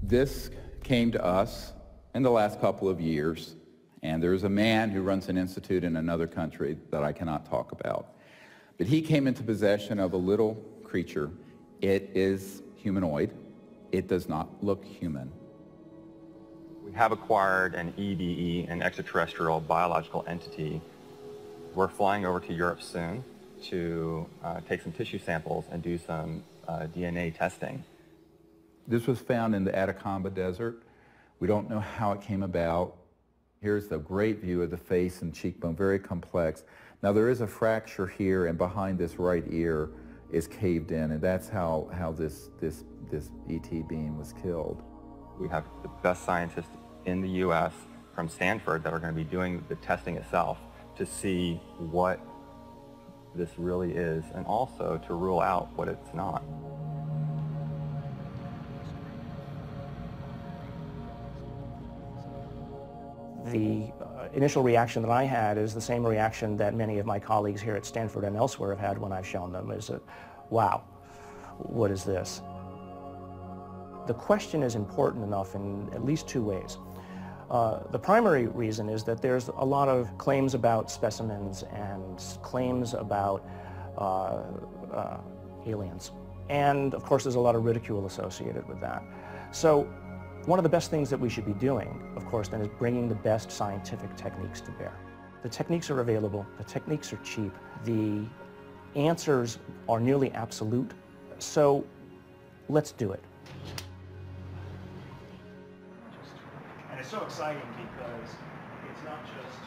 This came to us in the last couple of years, and there's a man who runs an institute in another country that I cannot talk about. But he came into possession of a little creature. It is humanoid. It does not look human. We have acquired an EBE, an extraterrestrial biological entity. We're flying over to Europe soon to take some tissue samples and do some DNA testing. This was found in the Atacama Desert. We don't know how it came about. Here's the great view of the face and cheekbone, very complex. Now there is a fracture here, and behind this right ear is caved in, and that's how this ET being was killed. We have the best scientists in the U.S. from Stanford that are going to be doing the testing itself to see what this really is, and also to rule out what it's not. The initial reaction that I had is the same reaction that many of my colleagues here at Stanford and elsewhere have had when I've shown them, is that, wow, what is this? The question is important enough in at least two ways. The primary reason is that there's a lot of claims about specimens and claims about aliens. And of course there's a lot of ridicule associated with that. So one of the best things that we should be doing, of course, then is bringing the best scientific techniques to bear. The techniques are available, the techniques are cheap, the answers are nearly absolute, so let's do it. And it's so exciting because it's not just...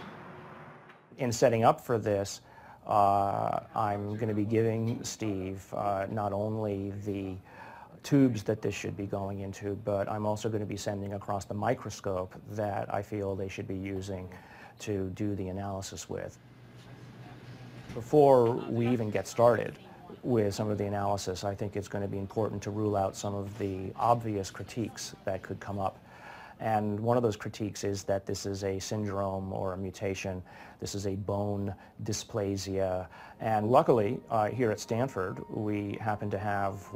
In setting up for this, I'm going to be giving Steve not only the tubes that this should be going into, but I'm also going to be sending across the microscope that I feel they should be using to do the analysis with. Before we even get started with some of the analysis, I think it's going to be important to rule out some of the obvious critiques that could come up. And one of those critiques is that this is a syndrome or a mutation. This is a bone dysplasia. And luckily, here at Stanford, we happen to have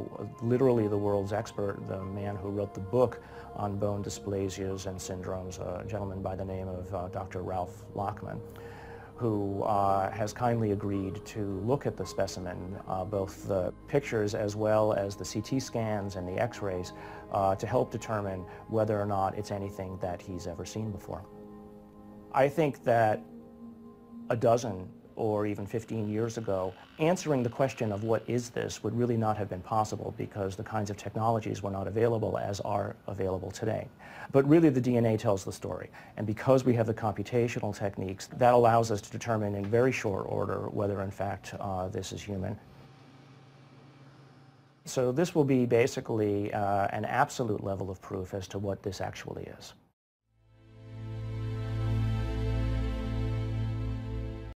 literally the world's expert, the man who wrote the book on bone dysplasias and syndromes, a gentleman by the name of Dr. Ralph Lockman, who has kindly agreed to look at the specimen, both the pictures as well as the CT scans and the x-rays, to help determine whether or not it's anything that he's ever seen before. I think that a dozen or even 15 years ago, answering the question of what is this would really not have been possible because the kinds of technologies were not available as are available today. But really the DNA tells the story, and because we have the computational techniques, that allows us to determine in very short order whether in fact this is human. So this will be basically an absolute level of proof as to what this actually is.